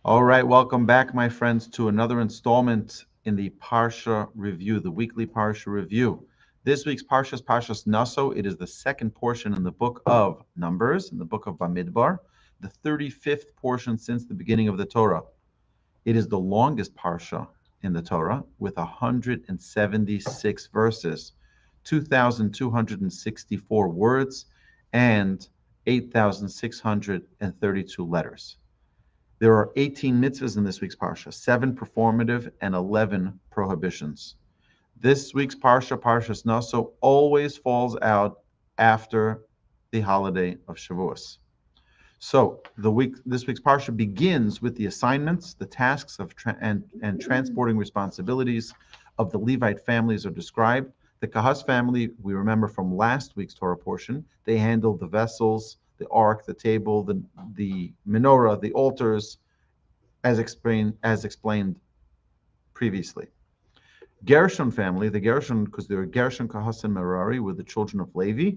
All right, welcome back, my friends, to another installment in the Parsha review, the weekly Parsha review. This week's Parsha is Parshas Nasso. It is the second portion in the book of Numbers, in the book of Bamidbar, the 35th portion since the beginning of the Torah. It is the longest Parsha in the Torah with 176 verses, 2,264 words, and 8,632 letters. There are 18 mitzvahs in this week's parsha, 7 performative and 11 prohibitions. This week's parsha, Parshas Naso, always falls out after the holiday of Shavuos. So this week's parsha begins with the assignments, the tasks of and transporting responsibilities of the Levite families are described. The Kahas family, we remember from last week's Torah portion, they handled the vessels, the ark, the table, the menorah, the altars, as explained previously. Gershon family, the Gershon, because there are Gershon, Kahas, and Merari, were the children of Levi,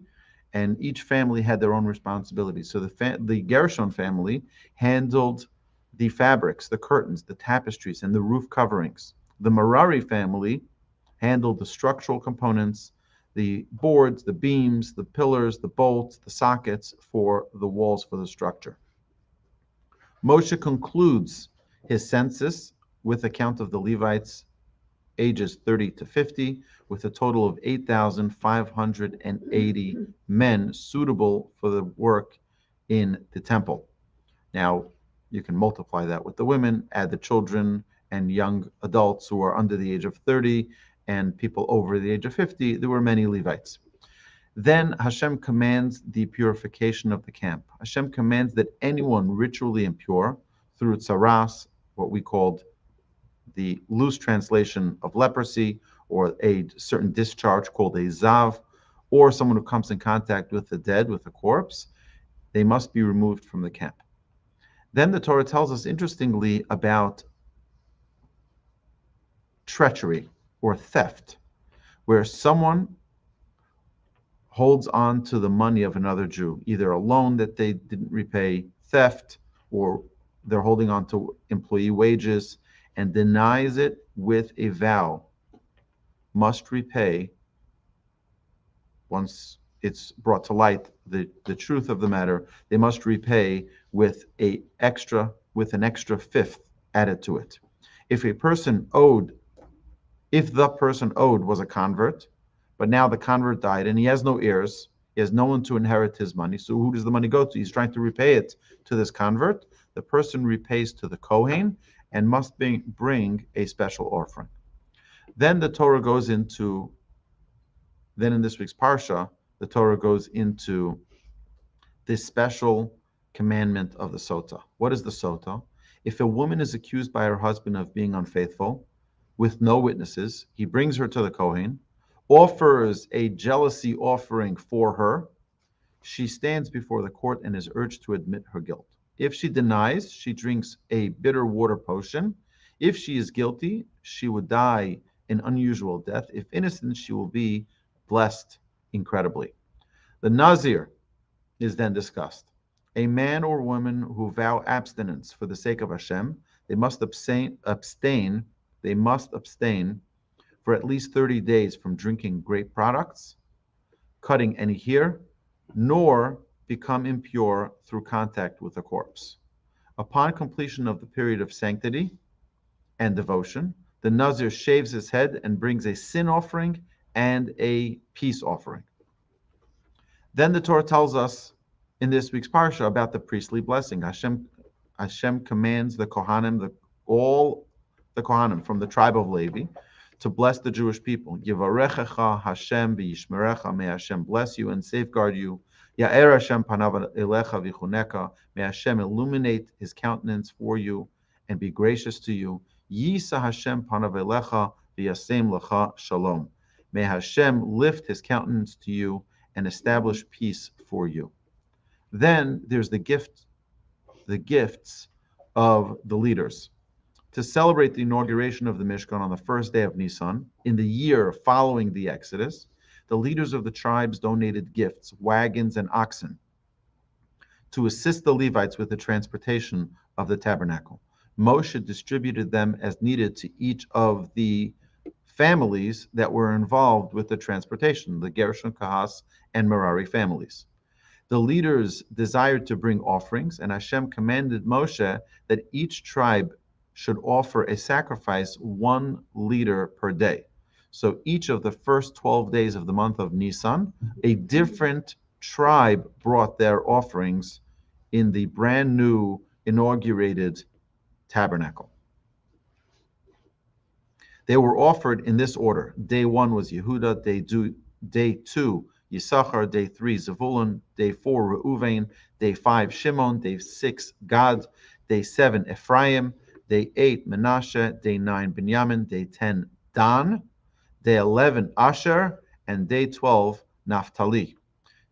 and each family had their own responsibilities. So the Gershon family handled the fabrics, the curtains, the tapestries, and the roof coverings. The Merari family handled the structural components, the boards, the beams, the pillars, the bolts, the sockets for the walls for the structure. Moshe concludes his census with a count of the Levites ages 30 to 50, with a total of 8,580 men suitable for the work in the temple. Now, you can multiply that with the women, add the children and young adults who are under the age of 30 and people over the age of 50. There were many Levites. Then Hashem commands the purification of the camp. Hashem commands that anyone ritually impure through tsaras, what we called the loose translation of leprosy, or a certain discharge called a zav, or someone who comes in contact with the dead, with a corpse, they must be removed from the camp. Then the Torah tells us, interestingly, about treachery or theft, where someone holds on to the money of another Jew, either a loan that they didn't repay, theft, or they're holding on to employee wages, and denies it with a vow, must repay, once it's brought to light the truth of the matter, they must repay with an extra fifth added to it. If the person owed was a convert, but now the convert died and he has no heirs, he has no one to inherit his money, so who does the money go to? He's trying to repay it to this convert. The person repays to the Kohen and must bring a special offering. Then the Torah goes into, then in this week's Parsha, the Torah goes into this special commandment of the Sota. What is the Sota? If a woman is accused by her husband of being unfaithful, with no witnesses, he brings her to the Kohen, offers a jealousy offering for her. She stands before the court and is urged to admit her guilt. If she denies, she drinks a bitter water potion. If she is guilty, she would die an unusual death. If innocent, she will be blessed incredibly. The Nazir is then discussed. A man or woman who vow abstinence for the sake of Hashem, they must abstain for at least 30 days from drinking grape products, cutting any hair, nor become impure through contact with a corpse. Upon completion of the period of sanctity and devotion, the Nazir shaves his head and brings a sin offering and a peace offering. Then the Torah tells us in this week's Parsha about the priestly blessing. Hashem commands the Kohanam, all the Kohanam from the tribe of Levi, to bless the Jewish people. Yivarechecha Hashem v'yishmerecha. May Hashem bless you and safeguard you. Ya'er Hashem panav elecha v'chuneka. May Hashem illuminate His countenance for you and be gracious to you. Yisa Hashem panav elecha v'yasem lecha shalom. May Hashem lift His countenance to you and establish peace for you. Then there's the gifts of the leaders. To celebrate the inauguration of the Mishkan on the first day of Nisan, in the year following the Exodus, the leaders of the tribes donated gifts, wagons, and oxen to assist the Levites with the transportation of the tabernacle. Moshe distributed them as needed to each of the families that were involved with the transportation, the Gershon, Kahas, and Merari families. The leaders desired to bring offerings, and Hashem commanded Moshe that each tribe should offer a sacrifice 1 liter per day. So each of the first 12 days of the month of Nisan, a different tribe brought their offerings in the brand new inaugurated tabernacle. They were offered in this order. Day 1 was Yehuda, day 2 Yisachar, day 3 Zevulun, day 4 Reuven, day 5 Shimon, day 6 Gad, day 7 Ephraim, day 8 Menashe, day 9 Binyamin, day 10 Dan, day 11 Asher, and day 12 Naphtali.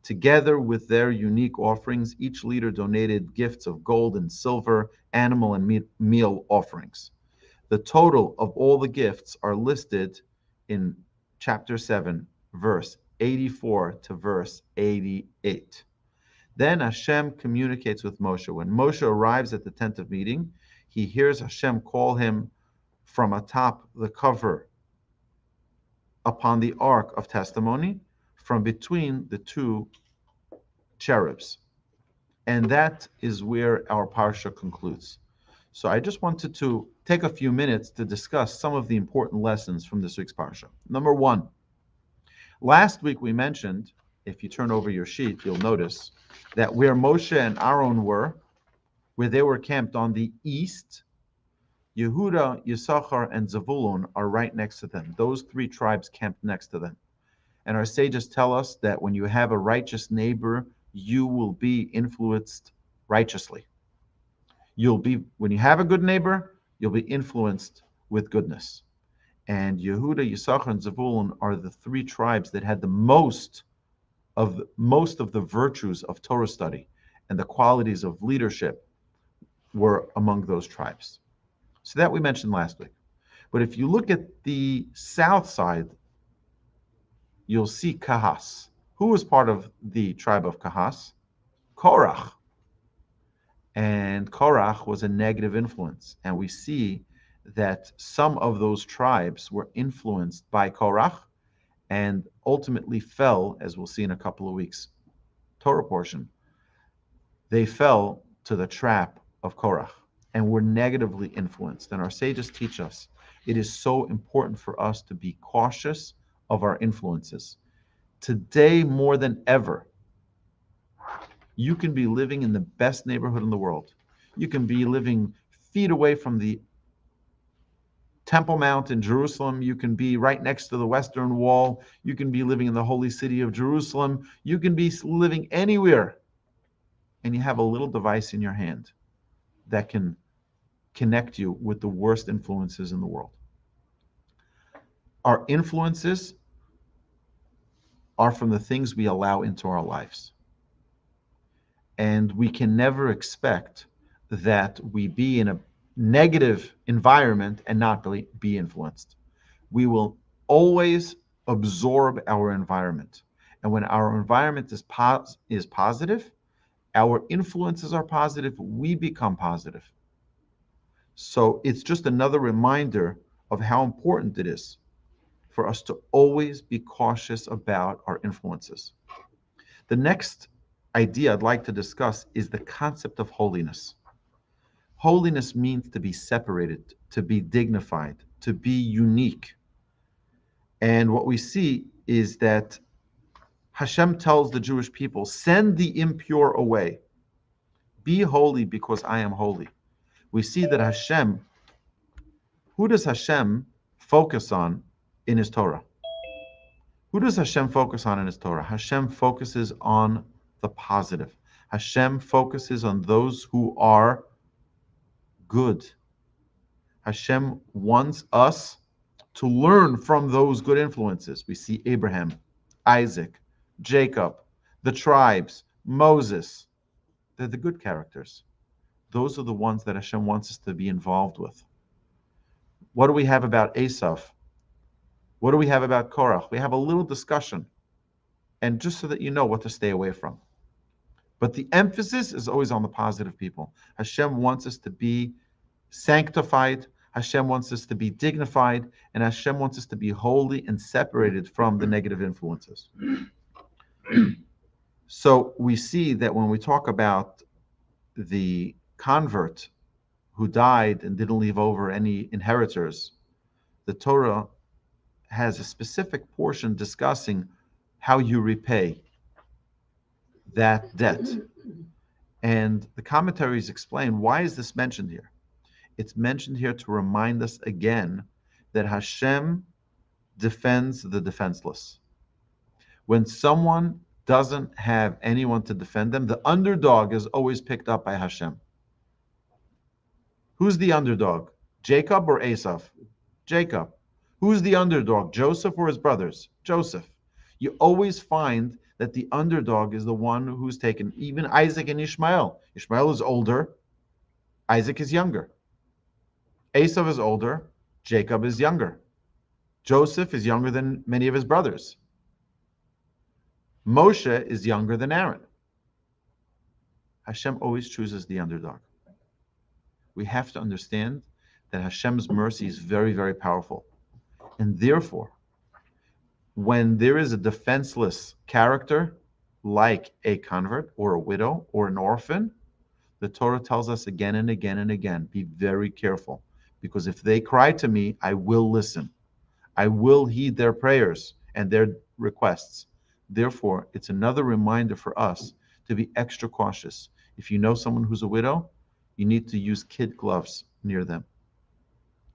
Together with their unique offerings, each leader donated gifts of gold and silver, animal and meal offerings. The total of all the gifts are listed in chapter 7, verse 84 to verse 88. Then Hashem communicates with Moshe. When Moshe arrives at the tent of meeting, he hears Hashem call him from atop the cover upon the ark of testimony, from between the 2 cherubs. And that is where our Parsha concludes. So I just wanted to take a few minutes to discuss some of the important lessons from this week's Parsha. Number 1, last week we mentioned, if you turn over your sheet, you'll notice that where Moshe and Aaron were, where they were camped on the east, Yehuda, Yisachar, and Zevulun are right next to them. Those 3 tribes camped next to them. And our sages tell us that when you have a righteous neighbor, you will be influenced righteously. When you have a good neighbor, you'll be influenced with goodness. And Yehuda, Yisachar, and Zevulun are the 3 tribes that had the most of the virtues of Torah study, and the qualities of leadership were among those tribes. So that we mentioned last week. But if you look at the south side, you'll see Kahas. Who was part of the tribe of Kahas? Korach. And Korach was a negative influence. And we see that some of those tribes were influenced by Korach and ultimately fell, as we'll see in a couple of weeks' Torah portion. They fell to the trap of Korach and were negatively influenced. And our sages teach us it is so important for us to be cautious of our influences. Today, more than ever, you can be living in the best neighborhood in the world. You can be living feet away from the Temple Mount in Jerusalem. You can be right next to the Western Wall. You can be living in the holy city of Jerusalem. You can be living anywhere. And you have a little device in your hand that can connect you with the worst influences in the world. Our influences are from the things we allow into our lives. And we can never expect that we be in a negative environment and not be influenced. We will always absorb our environment. And when our environment is positive, our influences are positive, we become positive. So it's just another reminder of how important it is for us to always be cautious about our influences. The next idea I'd like to discuss is the concept of holiness. Holiness means to be separated, to be dignified, to be unique. And what we see is that Hashem tells the Jewish people, send the impure away. Be holy because I am holy. We see that Hashem, who does Hashem focus on in his Torah? Who does Hashem focus on in his Torah? Hashem focuses on the positive. Hashem focuses on those who are good. Hashem wants us to learn from those good influences. We see Abraham, Isaac, Jacob, the tribes, Moses. They're the good characters. Those are the ones that Hashem wants us to be involved with. What do we have about Esav? What do we have about Korach? We have a little discussion, and just so that you know what to stay away from. But the emphasis is always on the positive people. Hashem wants us to be sanctified. Hashem wants us to be dignified, and Hashem wants us to be holy and separated from the negative influences. So we see that when we talk about the convert who died and didn't leave over any inheritors, the Torah has a specific portion discussing how you repay that debt. And the commentaries explain, why is this mentioned here? It's mentioned here to remind us again that Hashem defends the defenseless. When someone doesn't have anyone to defend them, the underdog is always picked up by Hashem. Who's the underdog? Jacob or Esau? Jacob. Who's the underdog? Joseph or his brothers? Joseph. You always find that the underdog is the one who's taken. Even Isaac and Ishmael. Ishmael is older. Isaac is younger. Esau is older. Jacob is younger. Joseph is younger than many of his brothers. Moshe is younger than Aaron. Hashem always chooses the underdog. We have to understand that Hashem's mercy is very, very powerful. And therefore, when there is a defenseless character, like a convert or a widow or an orphan, the Torah tells us again and again and again, be very careful. Because if they cry to me, I will listen. I will heed their prayers and their requests. Therefore, it's another reminder for us to be extra cautious. If you know someone who's a widow, you need to use kid gloves near them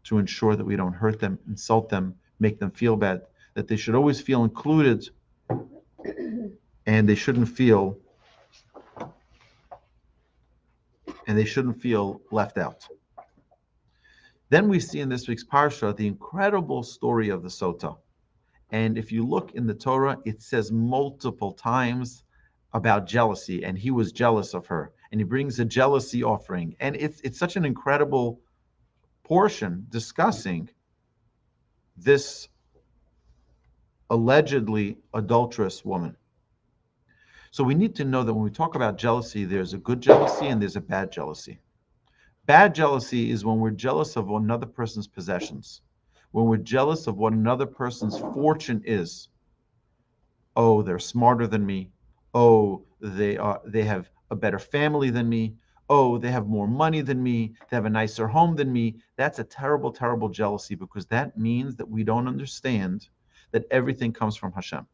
to ensure that we don't hurt them, insult them, make them feel bad, that they should always feel included and they shouldn't feel left out. Then we see in this week's Parsha the incredible story of the Sota. And if you look in the Torah, it says multiple times about jealousy, and he was jealous of her, and he brings a jealousy offering. And it's such an incredible portion discussing this allegedly adulterous woman. So we need to know that when we talk about jealousy, there's a good jealousy and there's a bad jealousy. Bad jealousy is when we're jealous of another person's possessions, when we're jealous of what another person's fortune is. Oh, they're smarter than me. Oh, they have a better family than me. Oh, they have more money than me. They have a nicer home than me. That's a terrible, terrible jealousy, because that means that we don't understand that everything comes from Hashem.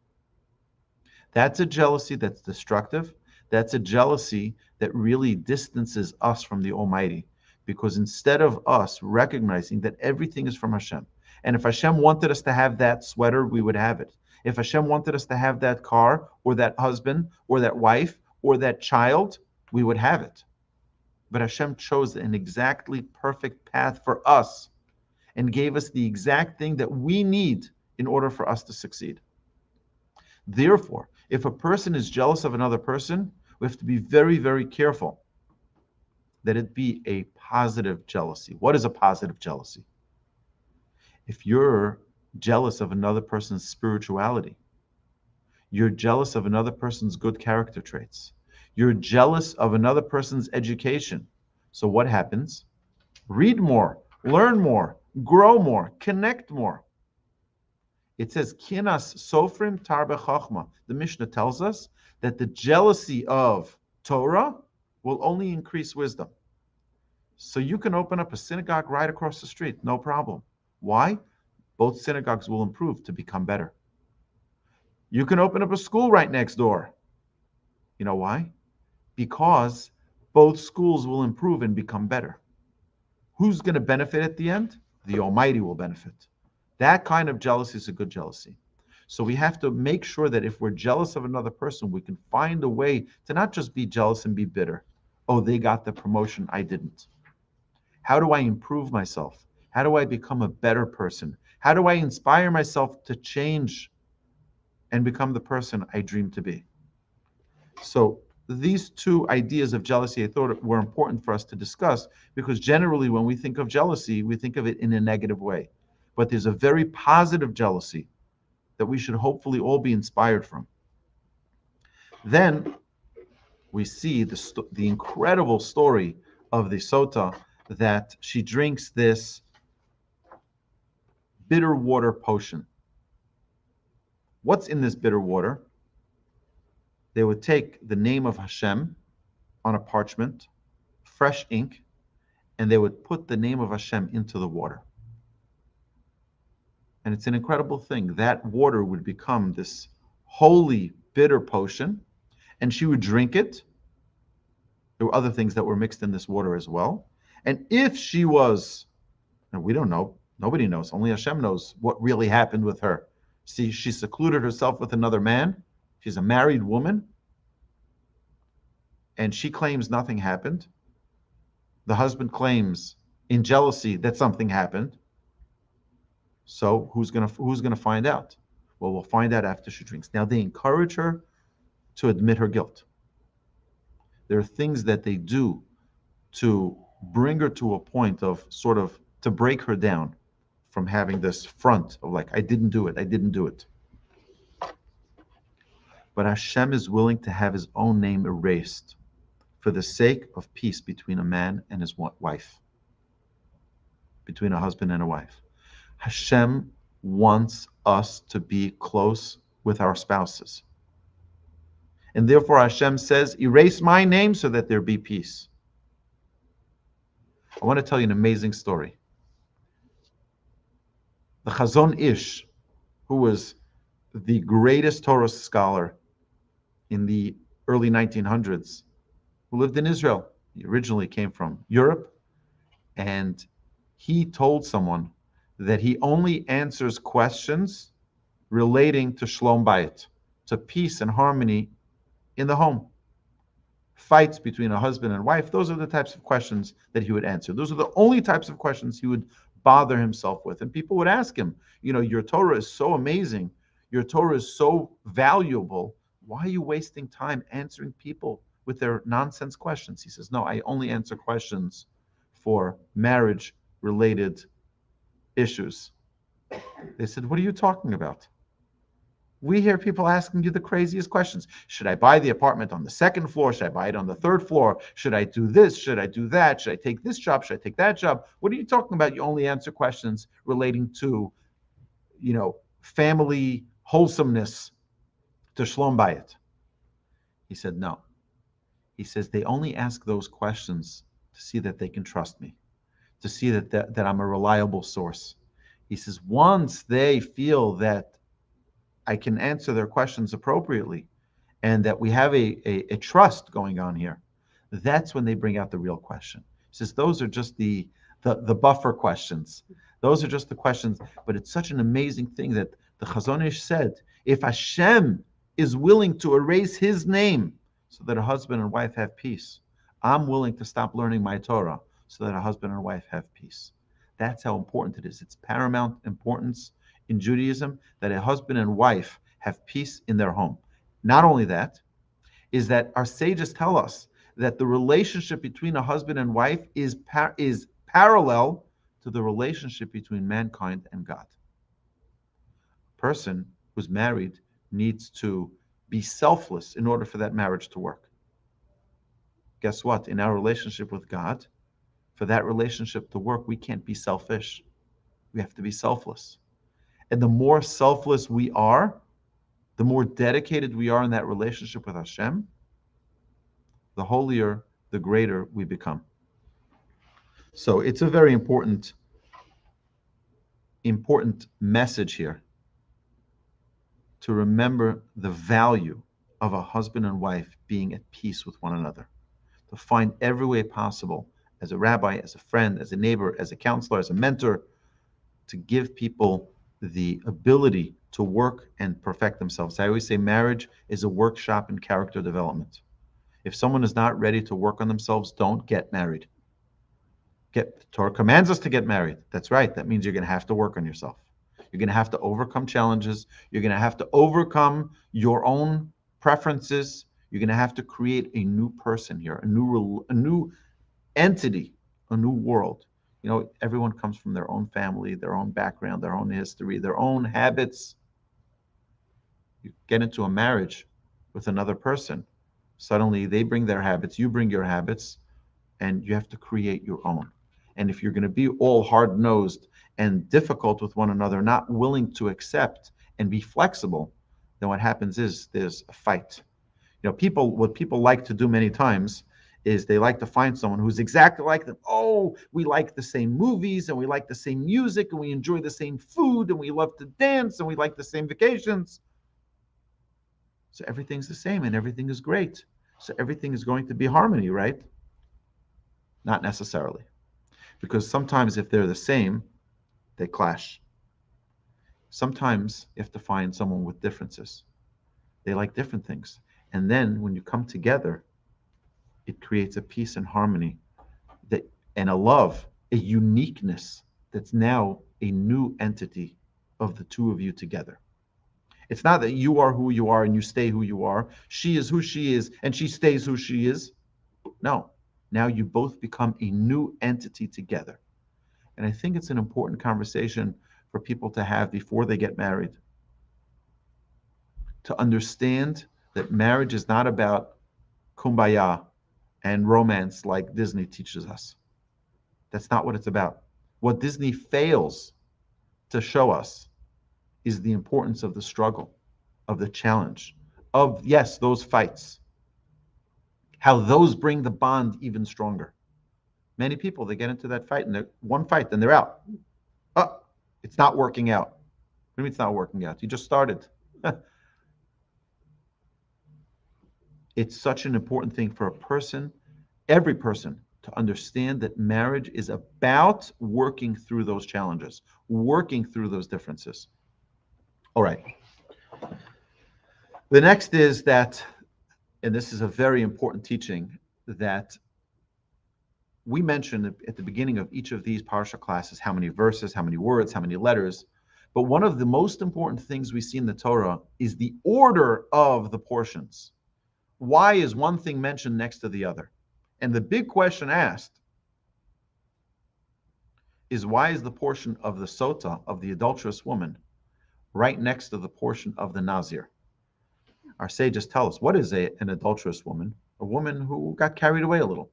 That's a jealousy that's destructive. That's a jealousy that really distances us from the Almighty, because instead of us recognizing that everything is from Hashem, and if Hashem wanted us to have that sweater, we would have it. If Hashem wanted us to have that car or that husband or that wife or that child, we would have it. But Hashem chose an exactly perfect path for us and gave us the exact thing that we need in order for us to succeed. Therefore, if a person is jealous of another person, we have to be very, very careful that it be a positive jealousy. What is a positive jealousy? If you're jealous of another person's spirituality, you're jealous of another person's good character traits, you're jealous of another person's education. So what happens? Read more, learn more, grow more, connect more. It says, Kinas Sofrim Tarbe Chachma. The Mishnah tells us that the jealousy of Torah will only increase wisdom. So you can open up a synagogue right across the street, no problem. Why? Both synagogues will improve to become better. You can open up a school right next door. You know why? Because both schools will improve and become better. Who's going to benefit at the end? The Almighty will benefit. That kind of jealousy is a good jealousy. So we have to make sure that if we're jealous of another person, we can find a way to not just be jealous and be bitter. Oh, they got the promotion, I didn't. How do I improve myself? How do I become a better person? How do I inspire myself to change and become the person I dream to be? So these two ideas of jealousy I thought were important for us to discuss, because generally when we think of jealousy, we think of it in a negative way. But there's a very positive jealousy that we should hopefully all be inspired from. Then we see the incredible story of the Sota that she drinks this bitter water potion. What's in this bitter water? They would take the name of Hashem on a parchment, fresh ink, and they would put the name of Hashem into the water. And it's an incredible thing. That water would become this holy bitter potion, and she would drink it. There were other things that were mixed in this water as well. And if she was, and we don't know, nobody knows, only Hashem knows what really happened with her. See, she secluded herself with another man. She's a married woman. And she claims nothing happened. The husband claims in jealousy that something happened. So who's gonna find out? Well, we'll find out after she drinks. Now they encourage her to admit her guilt. There are things that they do to bring her to a point of sort of to break her down from having this front of like, I didn't do it. But Hashem is willing to have his own name erased for the sake of peace between a man and his wife, between a husband and a wife. Hashem wants us to be close with our spouses. And therefore Hashem says, erase my name so that there be peace. I want to tell you an amazing story. The Chazon Ish, who was the greatest Torah scholar in the early 1900s, who lived in Israel. He originally came from Europe, and he told someone that he only answers questions relating to Shlom Bayit, to peace and harmony in the home. Fights between a husband and wife, those are the types of questions that he would answer. Those are the only types of questions he would bother himself with. And people would ask him, your Torah is so amazing, your Torah is so valuable, why are you wasting time answering people with their nonsense questions? He says, no, I only answer questions for marriage-related issues. They said, what are you talking about? We hear people asking you the craziest questions. Should I buy the apartment on the second floor? Should I buy it on the third floor? Should I do this? Should I do that? Should I take this job? Should I take that job? What are you talking about? You only answer questions relating to, family wholesomeness, to Shlom Bayit. He said, no. He says, they only ask those questions to see that they can trust me, to see that I'm a reliable source. He says, once they feel that I can answer their questions appropriately and that we have a trust going on here, that's when they bring out the real question. He says, those are just the buffer questions. Those are just the questions. But it's such an amazing thing that the Chazon Ish said, if Hashem is willing to erase his name so that a husband and wife have peace, I'm willing to stop learning my Torah so that a husband and wife have peace. That's how important it is. It's paramount importance in Judaism that a husband and wife have peace in their home. Not only that, is that our sages tell us that the relationship between a husband and wife is parallel to the relationship between mankind and God. A person who's married needs to be selfless in order for that marriage to work. Guess what? In our relationship with God, for that relationship to work, we can't be selfish. We have to be selfless. And the more selfless we are, the more dedicated we are in that relationship with Hashem, the holier, the greater we become. So it's a very important message here to remember the value of a husband and wife being at peace with one another, to find every way possible, as a rabbi, as a friend, as a neighbor, as a counselor, as a mentor, to give people the ability to work and perfect themselves. I always say marriage is a workshop in character development. If someone is not ready to work on themselves, don't get married. Torah commands us to get married. That's right. That means you're going to have to work on yourself. You're going to have to overcome challenges. You're going to have to overcome your own preferences. You're going to have to create a new person here, a new entity, a new world. Everyone comes from their own family, their own background, their own history, their own habits. You get into a marriage with another person. Suddenly they bring their habits, you bring your habits, and you have to create your own. And if you're going to be all hard-nosed and difficult with one another, not willing to accept and be flexible, then what happens is there's a fight. What people like to do many times is they like to find someone who's exactly like them. Oh, we like the same movies and we like the same music and we enjoy the same food and we love to dance and we like the same vacations. So everything's the same and everything is great. So everything is going to be harmony, right? Not necessarily. Because sometimes if they're the same, they clash. Sometimes you have to find someone with differences. They like different things. And then when you come together, it creates a peace and harmony and a love, a uniqueness that's now a new entity of the two of you together. It's not that you are who you are and you stay who you are. She is who she is and she stays who she is. No. Now you both become a new entity together. And I think it's an important conversation for people to have before they get married. To understand that marriage is not about kumbaya and romance like Disney teaches us. That's not what it's about. What Disney fails to show us is the importance of the struggle, of the challenge, of, yes, those fights, how those bring the bond even stronger. Many people, they get into that fight, and one fight, then they're out. Oh, it's not working out. What do you mean it's not working out? You just started. It's such an important thing for a person, every person, to understand that marriage is about working through those challenges, working through those differences. All right. The next is that, and this is a very important teaching, that we mentioned at the beginning of each of these Parsha classes how many verses, how many words, how many letters. But one of the most important things we see in the Torah is the order of the portions. Why is one thing mentioned next to the other? And the big question asked is, why is the portion of the sota, of the adulterous woman, right next to the portion of the Nazir? Our sages tell us, what is an adulterous woman? A woman who got carried away a little.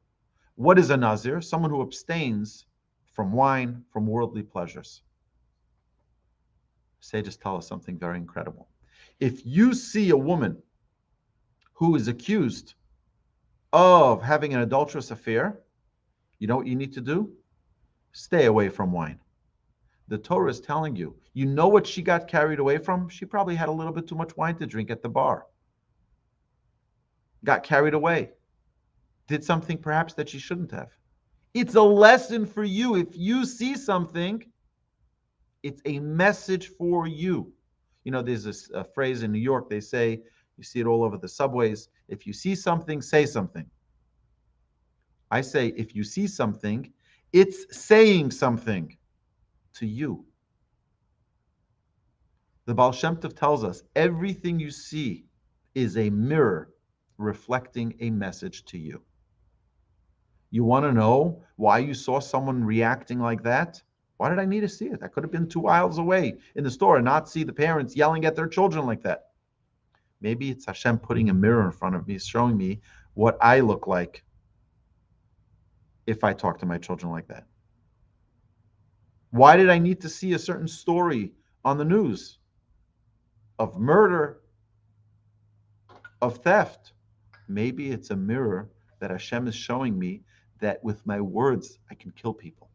What is a Nazir? Someone who abstains from wine, from worldly pleasures. Sages tell us something very incredible. If you see a woman who is accused of having an adulterous affair, you know what you need to do? Stay away from wine. The Torah is telling you, you know what she got carried away from? She probably had a little bit too much wine to drink at the bar. Got carried away. Did something perhaps that she shouldn't have. It's a lesson for you. If you see something, it's a message for you. You know, there's this phrase in New York, they say, you see it all over the subways, if you see something, say something. I say, if you see something, it's saying something to you. The Baal Shem Tov tells us, everything you see is a mirror reflecting a message to you. You want to know why you saw someone reacting like that? Why did I need to see it? I could have been 2 aisles away in the store and not see the parents yelling at their children like that. Maybe it's Hashem putting a mirror in front of me, showing me what I look like if I talk to my children like that. Why did I need to see a certain story on the news of murder, of theft? Maybe it's a mirror that Hashem is showing me that with my words, I can kill people.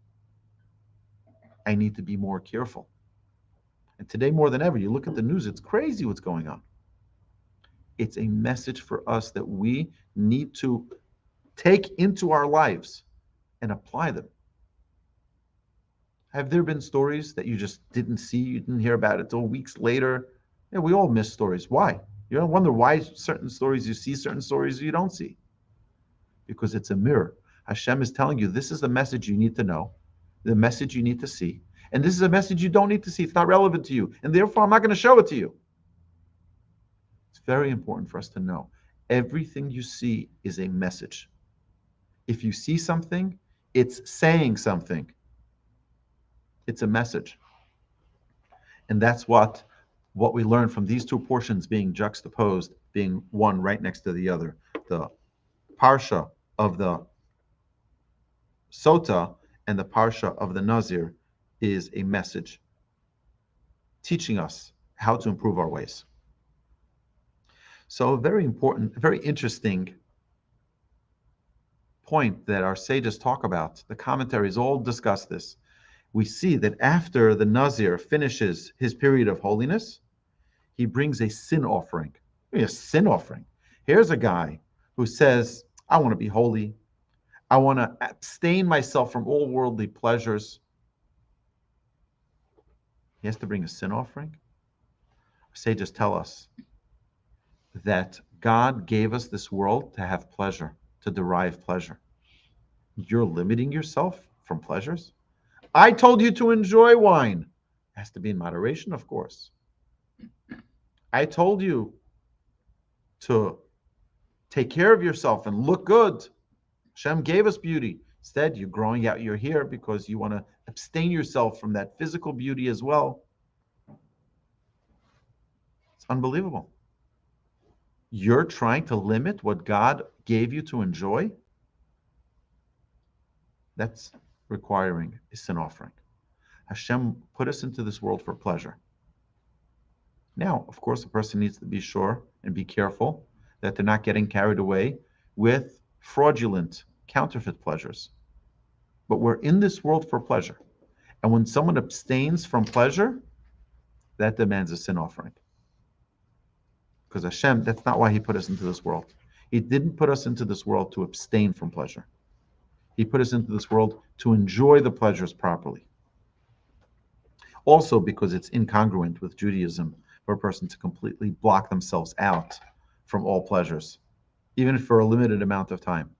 I need to be more careful. And today, more than ever, you look at the news, it's crazy what's going on. It's a message for us that we need to take into our lives and apply them. Have there been stories that you just didn't see, you didn't hear about it till weeks later? Yeah, we all miss stories. Why? You don't wonder why certain stories you see, certain stories you don't see. Because it's a mirror. Hashem is telling you, this is the message you need to know, the message you need to see, and this is a message you don't need to see. It's not relevant to you, and therefore I'm not going to show it to you. It's very important for us to know. Everything you see is a message. If you see something, it's saying something. It's a message. And that's what we learn from these two portions being juxtaposed, being one right next to the other. The Parsha of the Sota And the Parsha of the Nazir is a message teaching us how to improve our ways. So a very important, very interesting point that our sages talk about, the commentaries all discuss this. We see that after the Nazir finishes his period of holiness, he brings a sin offering. A sin offering. Here's a guy who says, I want to be holy. I want to abstain myself from all worldly pleasures. He has to bring a sin offering. Our sages tell us that God gave us this world to have pleasure, to derive pleasure. You're limiting yourself from pleasures? I told you to enjoy wine. It has to be in moderation, of course. I told you to take care of yourself and look good. Hashem gave us beauty. Instead, you're growing out your hair because you want to abstain yourself from that physical beauty as well. It's unbelievable. You're trying to limit what God gave you to enjoy? That's requiring a sin offering. Hashem put us into this world for pleasure. Now, of course, a person needs to be sure and be careful that they're not getting carried away with fraudulent, counterfeit pleasures. But we're in this world for pleasure. And when someone abstains from pleasure, that demands a sin offering. Because Hashem, that's not why He put us into this world. He didn't put us into this world to abstain from pleasure. He put us into this world to enjoy the pleasures properly. Also because it's incongruent with Judaism for a person to completely block themselves out from all pleasures, even for a limited amount of time.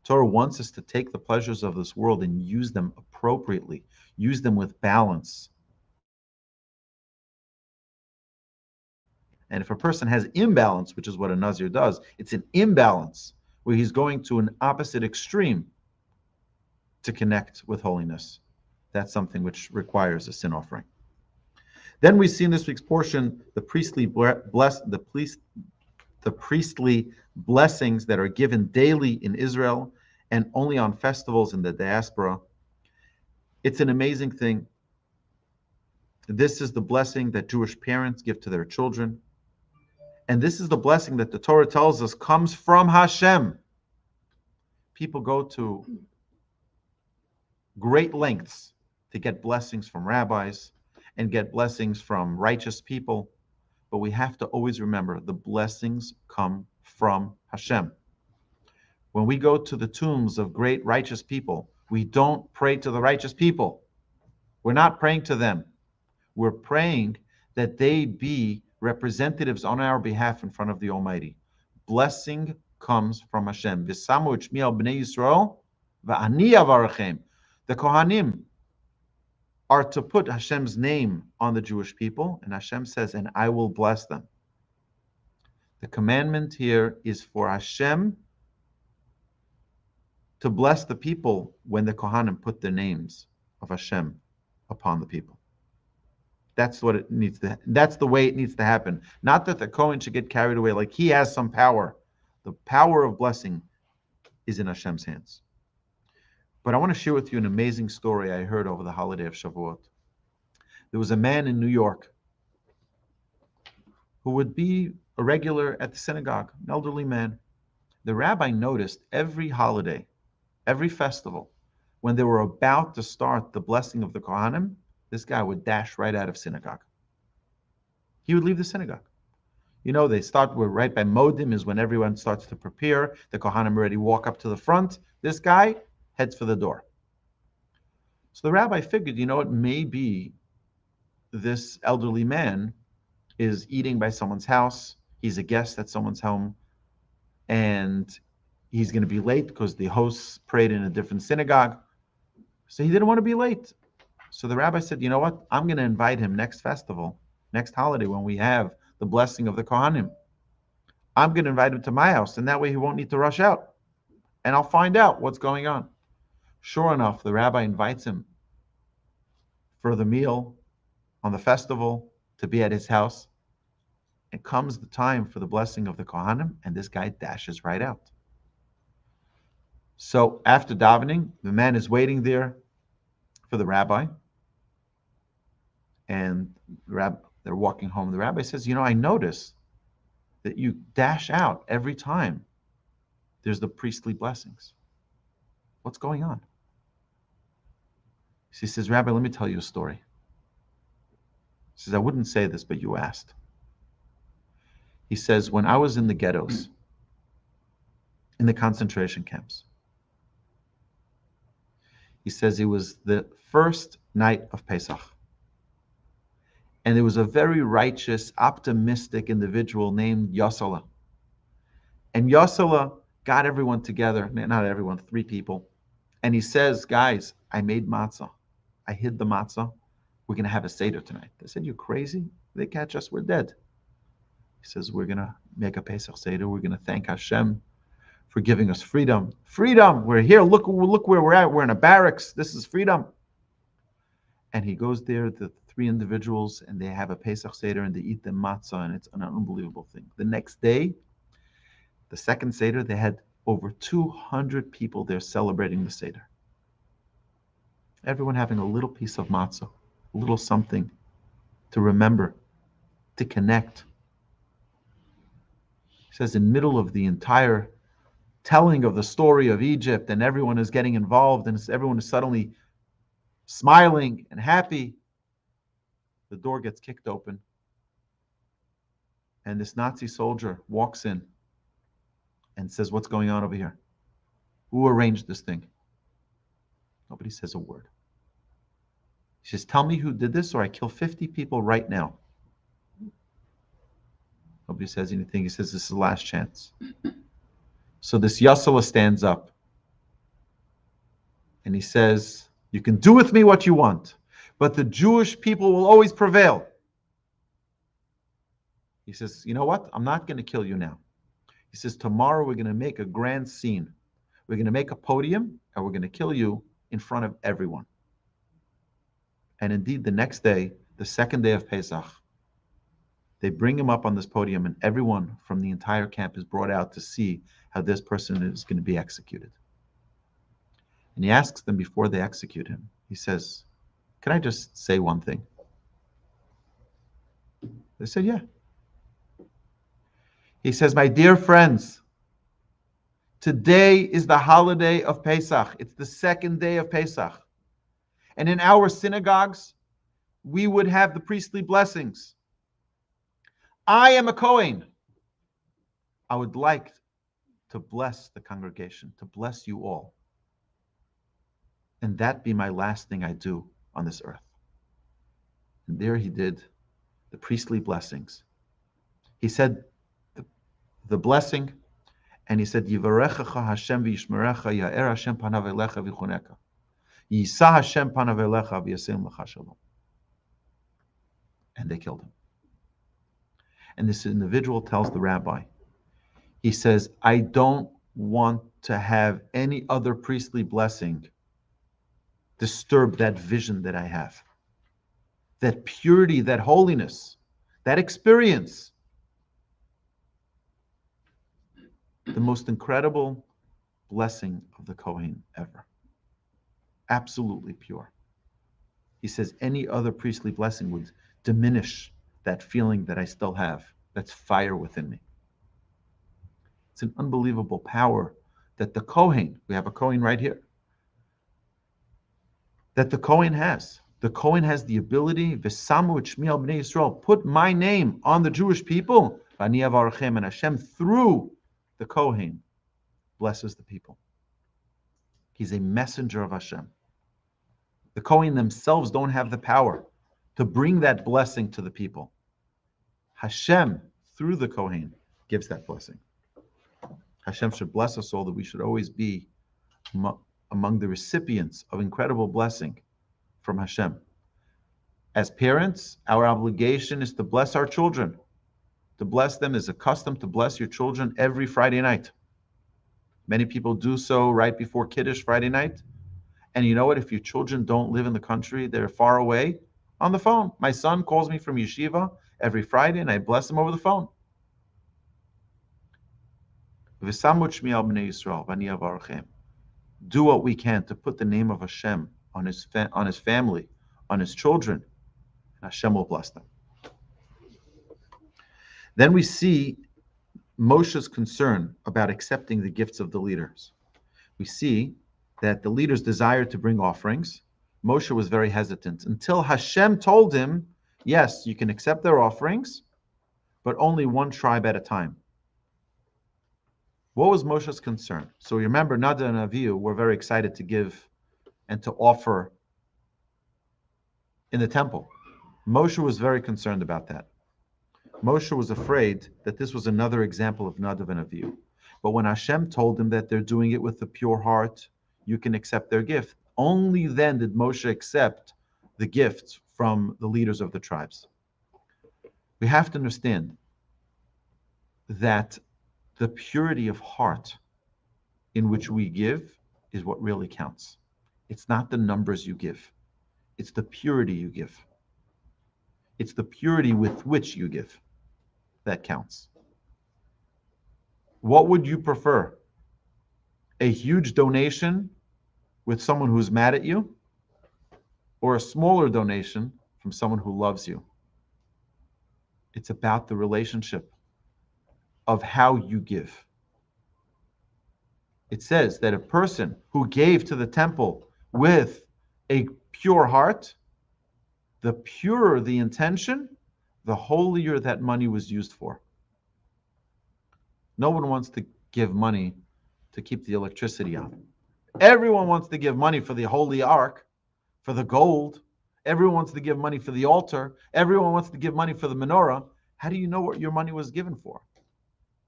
Torah wants us to take the pleasures of this world and use them appropriately, use them with balance. And if a person has imbalance, which is what a Nazir does, it's an imbalance where he's going to an opposite extreme to connect with holiness. That's something which requires a sin offering. Then we see in this week's portion the priestly blessings that are given daily in Israel and only on festivals in the diaspora. It's an amazing thing. This is the blessing that Jewish parents give to their children. And this is the blessing that the Torah tells us comes from Hashem. People go to great lengths to get blessings from rabbis and get blessings from righteous people. But we have to always remember the blessings come from Hashem. When we go to the tombs of great righteous people, we don't pray to the righteous people. We're not praying to them. We're praying that they be representatives on our behalf in front of the Almighty. Blessing comes from Hashem. V'samu et shmi al bnei Yisrael v'ani avarachem. The Kohanim are to put Hashem's name on the Jewish people, and Hashem says, and I will bless them. The commandment here is for Hashem to bless the people when the Kohanim put the names of Hashem upon the people. That's what it needs to. That's the way it needs to happen. Not that the Kohen should get carried away like he has some power. The power of blessing is in Hashem's hands. But I want to share with you an amazing story I heard over the holiday of Shavuot. There was a man in New York who would be a regular at the synagogue, an elderly man. The rabbi noticed every holiday, every festival, when they were about to start the blessing of the Kohanim, this guy would dash right out of synagogue. He would leave the synagogue. You know, they start, we're right by Modim is when everyone starts to prepare. The Kohanim already walk up to the front. This guy heads for the door. So the rabbi figured, you know, it may be this elderly man is eating by someone's house. He's a guest at someone's home. And he's going to be late because the hosts prayed in a different synagogue. So he didn't want to be late. So the rabbi said, you know what? I'm going to invite him next festival, next holiday when we have the blessing of the Kohanim. I'm going to invite him to my house, and that way he won't need to rush out. And I'll find out what's going on. Sure enough, the rabbi invites him for the meal on the festival to be at his house. It comes the time for the blessing of the Kohanim, and this guy dashes right out. So after davening, the man is waiting there for the rabbi, and they're walking home. The rabbi says, I notice that you dash out every time there's the priestly blessings. What's going on? She says, Rabbi, let me tell you a story. He says, I wouldn't say this, but you asked. He says, when I was in the ghettos, in the concentration camps, he says it was the first night of Pesach. And there was a very righteous, optimistic individual named Yosala. And Yosala got everyone together, not everyone, 3 people. And he says, guys, I made matzah. I hid the matzah. We're going to have a Seder tonight. They said, you're crazy? They catch us, we're dead. He says, we're going to make a Pesach Seder. We're going to thank Hashem for giving us freedom. Freedom! We're here. Look where we're at. We're in a barracks. This is freedom. And he goes there, the 3 individuals, and they have a Pesach Seder, and they eat the matzah, and it's an unbelievable thing. The next day, the second Seder, they had over 200 people there celebrating the Seder. Everyone having a little piece of matzah, a little something to remember, to connect. He says in the middle of the entire telling of the story of Egypt, and everyone is getting involved, and everyone is suddenly smiling and happy, the door gets kicked open, and this Nazi soldier walks in and says, what's going on over here? Who arranged this thing? Nobody says a word. He says, tell me who did this, or I kill 50 people right now. Nobody says anything. He says, this is the last chance. So this Yosala stands up, and he says, you can do with me what you want, but the Jewish people will always prevail. He says, you know what? I'm not going to kill you now. He says, tomorrow we're going to make a grand scene. We're going to make a podium, and we're going to kill you in front of everyone. And indeed, the next day, the second day of Pesach, they bring him up on this podium, and everyone from the entire camp is brought out to see how this person is going to be executed. And he asks them before they execute him, he says, can I just say one thing? They said, yeah. He says, my dear friends, today is the holiday of Pesach. It's the second day of Pesach. And in our synagogues, we would have the priestly blessings. I am a Kohen. I would like to bless the congregation, to bless you all. And that be my last thing I do on this earth. And there he did the priestly blessings. He said the blessing, and he said, Yivarechecha Hashem v'yishmerecha ya'er Hashem panav elecha v'chuneka. Yisa Hashem panav elecha v'yasim lecha shalom. And they killed him. And this individual tells the rabbi, he says, I don't want to have any other priestly blessing disturb that vision that I have. That purity, that holiness, that experience. The most incredible blessing of the Kohen ever. Absolutely pure. He says any other priestly blessing would diminish that feeling that I still have, that's fire within me. It's an unbelievable power that the Kohen, we have a Kohen right here, that the Kohen has. The Kohen has the ability, V'samu et shmi al bnei Yisrael, put my name on the Jewish people, V'ani avarchem, and Hashem through the Kohen blesses the people. He's a messenger of Hashem. The Kohen themselves don't have the power to bring that blessing to the people. Hashem, through the Kohen, gives that blessing. Hashem should bless us all, that we should always be among the recipients of incredible blessing from Hashem. As parents, our obligation is to bless our children. To bless them is a custom to bless your children every Friday night. Many people do so right before Kiddush Friday night. And you know what? If your children don't live in the country, they're far away, on the phone. My son calls me from yeshiva every Friday, and I bless him over the phone. do what we can to put the name of Hashem on his family, on his children, and Hashem will bless them. Then we see Moshe's concern about accepting the gifts of the leaders. We see that the leaders desired to bring offerings. Moshe was very hesitant until Hashem told him, yes, you can accept their offerings, but only one tribe at a time. What was Moshe's concern? So remember, Nadav and Avihu were very excited to give and to offer in the temple. Moshe was very concerned about that. Moshe was afraid that this was another example of Nadav and Avihu. But when Hashem told him that they're doing it with a pure heart, you can accept their gift. Only then did Moshe accept the gifts from the leaders of the tribes. We have to understand that the purity of heart in which we give is what really counts. It's not the numbers you give. It's the purity you give. It's the purity with which you give that counts. What would you prefer? A huge donation with someone who's mad at you, or a smaller donation from someone who loves you? It's about the relationship of how you give. It says that a person who gave to the temple with a pure heart, the purer the intention, the holier that money was used for. No one wants to give money to keep the electricity on. Everyone wants to give money for the holy ark, for the gold. Everyone wants to give money for the altar. Everyone wants to give money for the menorah. How do you know what your money was given for?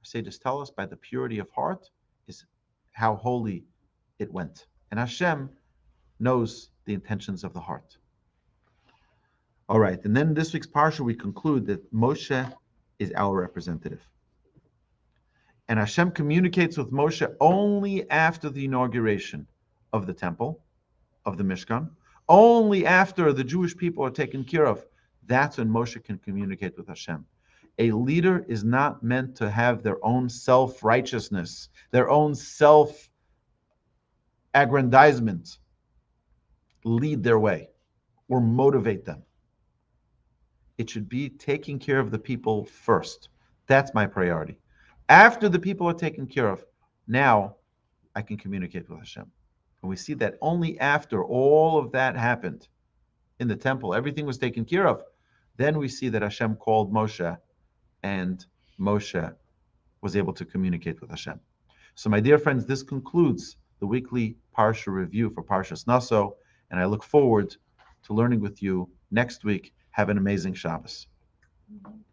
Sages tell us by the purity of heart is how holy it went. And Hashem knows the intentions of the heart. All right, and then this week's Parsha, we conclude that Moshe is our representative. And Hashem communicates with Moshe only after the inauguration of the temple, of the Mishkan. Only after the Jewish people are taken care of, that's when Moshe can communicate with Hashem. A leader is not meant to have their own self-righteousness, their own self-aggrandizement lead their way or motivate them. It should be taking care of the people first. That's my priority. After the people are taken care of, now I can communicate with Hashem. And we see that only after all of that happened in the temple, everything was taken care of, then we see that Hashem called Moshe, and Moshe was able to communicate with Hashem. So my dear friends, this concludes the weekly Parsha review for Parshas Nasso, and I look forward to learning with you next week. Have an amazing Shabbos.